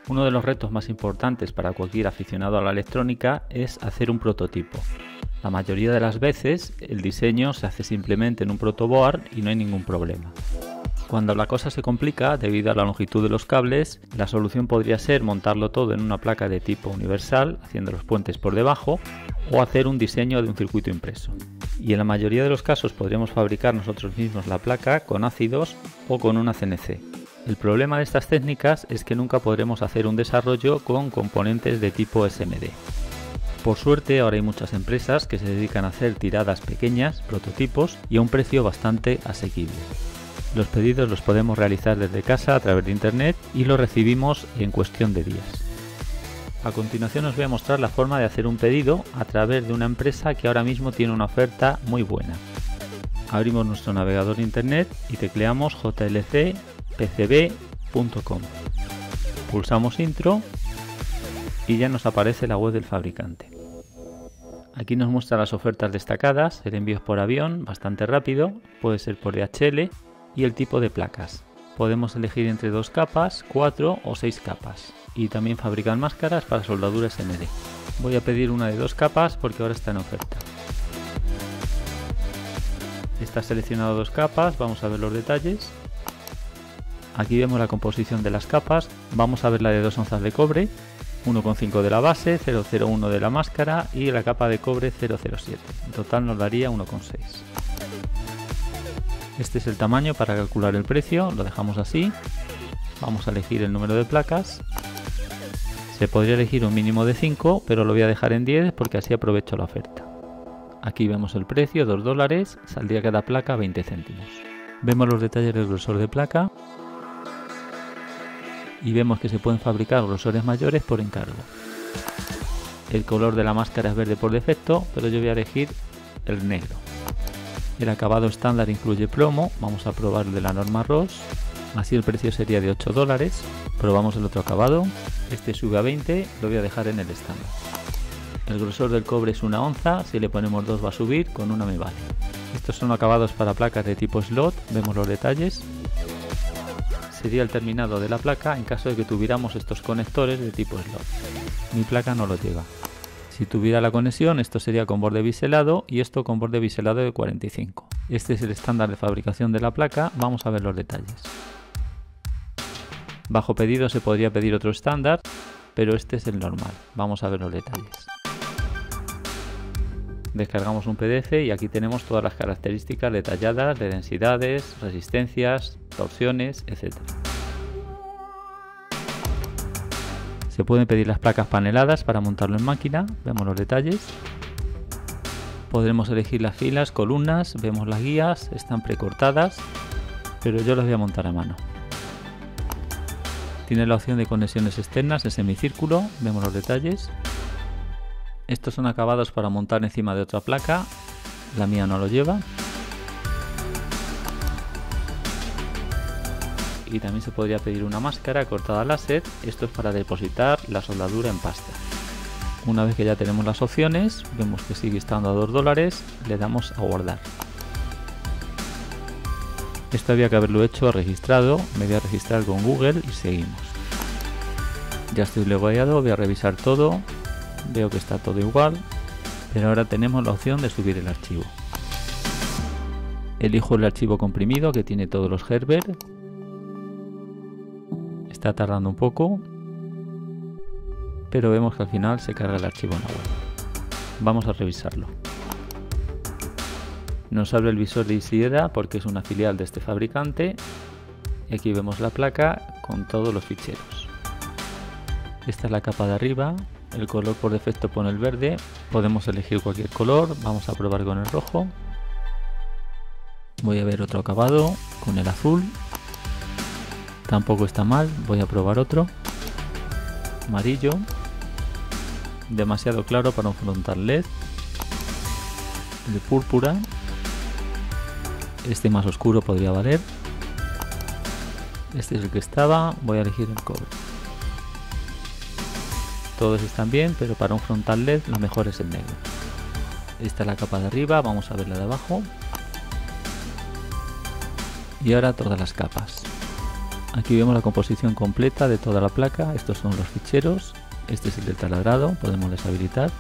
Uno de los retos más importantes para cualquier aficionado a la electrónica es hacer un prototipo. La mayoría de las veces el diseño se hace simplemente en un protoboard y no hay ningún problema. Cuando la cosa se complica debido a la longitud de los cables, la solución podría ser montarlo todo en una placa de tipo universal, haciendo los puentes por debajo, o hacer un diseño de un circuito impreso. Y en la mayoría de los casos podríamos fabricar nosotros mismos la placa con ácidos o con una CNC. El problema de estas técnicas es que nunca podremos hacer un desarrollo con componentes de tipo SMD. Por suerte ahora hay muchas empresas que se dedican a hacer tiradas pequeñas, prototipos, y a un precio bastante asequible. Los pedidos los podemos realizar desde casa a través de internet y los recibimos en cuestión de días. A continuación os voy a mostrar la forma de hacer un pedido a través de una empresa que ahora mismo tiene una oferta muy buena. Abrimos nuestro navegador de internet y tecleamos jlcpcb.com. Pulsamos intro y ya nos aparece la web del fabricante. Aquí nos muestra las ofertas destacadas, el envío es por avión, bastante rápido, puede ser por DHL, y el tipo de placas. Podemos elegir entre 2 capas, 4 o 6 capas, y también fabrican máscaras para soldadura SMD. Voy a pedir una de 2 capas porque ahora está en oferta. Está seleccionado 2 capas, vamos a ver los detalles. Aquí vemos la composición de las capas, vamos a ver la de 2 onzas de cobre, 1,5 de la base, 0,01 de la máscara y la capa de cobre 0,07. En total nos daría 1,6. Este es el tamaño para calcular el precio, lo dejamos así. Vamos a elegir el número de placas. Se podría elegir un mínimo de 5, pero lo voy a dejar en 10 porque así aprovecho la oferta. Aquí vemos el precio, $2, saldría cada placa 20 céntimos. Vemos los detalles del grosor de placa y vemos que se pueden fabricar grosores mayores por encargo. El color de la máscara es verde por defecto, pero yo voy a elegir el negro. El acabado estándar incluye plomo, vamos a probar el de la norma ROS, así el precio sería de $8. Probamos el otro acabado, este sube a 20, lo voy a dejar en el estándar. El grosor del cobre es 1 onza, si le ponemos 2 va a subir, con 1 me vale. Estos son acabados para placas de tipo slot, vemos los detalles. Sería el terminado de la placa en caso de que tuviéramos estos conectores de tipo slot. Mi placa no lo lleva. Si tuviera la conexión, esto sería con borde biselado y esto con borde biselado de 45. Este es el estándar de fabricación de la placa, vamos a ver los detalles. Bajo pedido se podría pedir otro estándar, pero este es el normal. Vamos a ver los detalles. Descargamos un PDF y aquí tenemos todas las características detalladas de densidades, resistencias, torsiones, etc. Se pueden pedir las placas paneladas para montarlo en máquina, vemos los detalles. Podremos elegir las filas, columnas, vemos las guías, están precortadas, pero yo las voy a montar a mano. Tiene la opción de conexiones externas en semicírculo, vemos los detalles. Estos son acabados para montar encima de otra placa, la mía no lo lleva. Y también se podría pedir una máscara cortada láser, esto es para depositar la soldadura en pasta. Una vez que ya tenemos las opciones, vemos que sigue estando a $2, le damos a guardar. Esto había que haberlo hecho registrado, me voy a registrar con Google y seguimos. Ya estoy logueado, voy a revisar todo, veo que está todo igual, pero ahora tenemos la opción de subir el archivo. Elijo el archivo comprimido que tiene todos los Herbert. Está tardando un poco, pero vemos que al final se carga el archivo en la web. Vamos a revisarlo. Nos abre el visor de Isieda porque es una filial de este fabricante. Y aquí vemos la placa con todos los ficheros. Esta es la capa de arriba. El color por defecto pone el verde. Podemos elegir cualquier color. Vamos a probar con el rojo. Voy a ver otro acabado con el azul. Tampoco está mal, voy a probar otro. Amarillo. Demasiado claro para un frontal LED. El púrpura. Este más oscuro podría valer. Este es el que estaba, voy a elegir el cobre. Todos están bien, pero para un frontal LED lo mejor es el negro. Esta es la capa de arriba, vamos a ver la de abajo. Y ahora todas las capas. Aquí vemos la composición completa de toda la placa. Estos son los ficheros. Este es el de taladrado, podemos deshabilitar.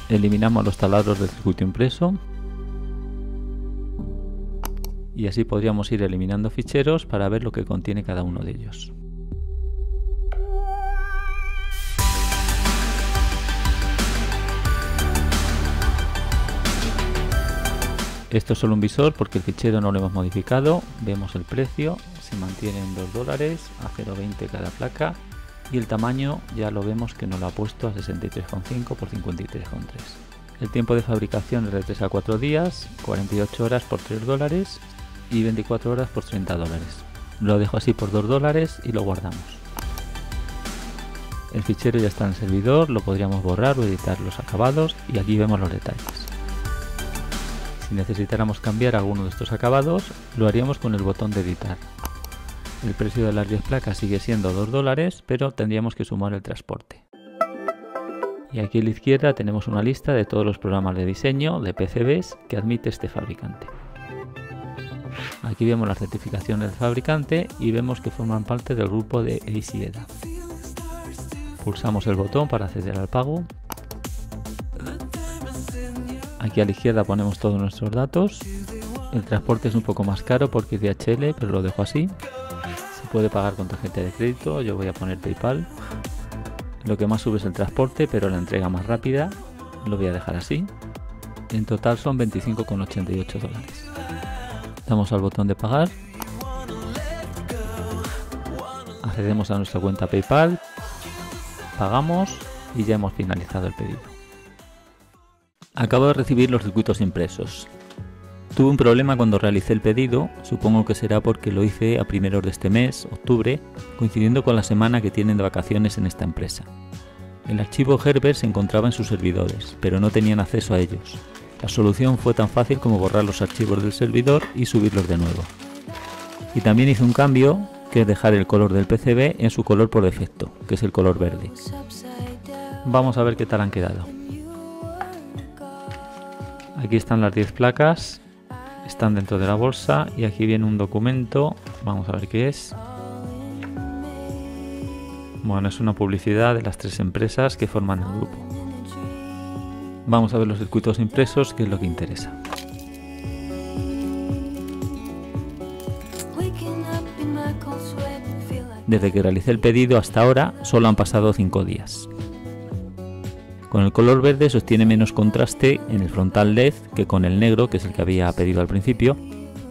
Eliminamos los taladros del circuito impreso. Y así podríamos ir eliminando ficheros para ver lo que contiene cada uno de ellos. Esto es solo un visor porque el fichero no lo hemos modificado. Vemos el precio, se mantiene en $2, a 0,20 cada placa. Y el tamaño ya lo vemos que nos lo ha puesto a 63,5 por 53,3. El tiempo de fabricación es de 3 a 4 días, 48 horas por $3 y 24 horas por $30. Lo dejo así por $2 y lo guardamos. El fichero ya está en el servidor, lo podríamos borrar o editar los acabados y aquí vemos los detalles. Si necesitáramos cambiar alguno de estos acabados, lo haríamos con el botón de editar. El precio de las 10 placas sigue siendo $2, pero tendríamos que sumar el transporte. Y aquí a la izquierda tenemos una lista de todos los programas de diseño de PCBs que admite este fabricante. Aquí vemos las certificaciones del fabricante y vemos que forman parte del grupo de ACEDA. Pulsamos el botón para acceder al pago. Aquí a la izquierda ponemos todos nuestros datos. El transporte es un poco más caro porque es DHL, pero lo dejo así. Se puede pagar con tarjeta de crédito, yo voy a poner PayPal. Lo que más sube es el transporte, pero la entrega más rápida lo voy a dejar así. En total son $25,88. Damos al botón de pagar. Accedemos a nuestra cuenta PayPal. Pagamos y ya hemos finalizado el pedido. Acabo de recibir los circuitos impresos. Tuve un problema cuando realicé el pedido, supongo que será porque lo hice a primeros de este mes, octubre, coincidiendo con la semana que tienen de vacaciones en esta empresa. El archivo Herbert se encontraba en sus servidores, pero no tenían acceso a ellos. La solución fue tan fácil como borrar los archivos del servidor y subirlos de nuevo. Y también hice un cambio, que es dejar el color del PCB en su color por defecto, que es el color verde. Vamos a ver qué tal han quedado. Aquí están las 10 placas, están dentro de la bolsa y aquí viene un documento, vamos a ver qué es. Bueno, es una publicidad de las 3 empresas que forman el grupo. Vamos a ver los circuitos impresos, que es lo que interesa. Desde que realicé el pedido hasta ahora solo han pasado 5 días. Con el color verde se obtiene menos contraste en el frontal LED que con el negro, que es el que había pedido al principio,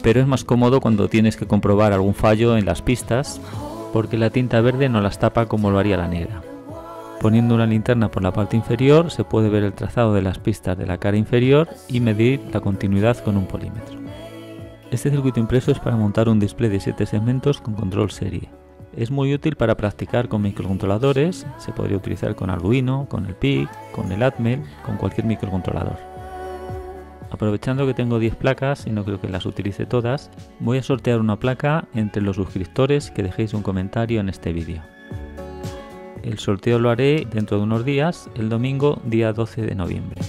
pero es más cómodo cuando tienes que comprobar algún fallo en las pistas, porque la tinta verde no las tapa como lo haría la negra. Poniendo una linterna por la parte inferior se puede ver el trazado de las pistas de la cara inferior y medir la continuidad con un polímetro. Este circuito impreso es para montar un display de 7 segmentos con control serie. Es muy útil para practicar con microcontroladores, se podría utilizar con Arduino, con el PIC, con el Atmel, con cualquier microcontrolador. Aprovechando que tengo 10 placas y no creo que las utilice todas, voy a sortear una placa entre los suscriptores que dejéis un comentario en este vídeo. El sorteo lo haré dentro de unos días, el domingo día 12 de noviembre.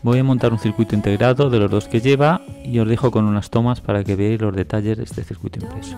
Voy a montar un circuito integrado de los 2 que lleva y os dejo con unas tomas para que veáis los detalles de este circuito impreso.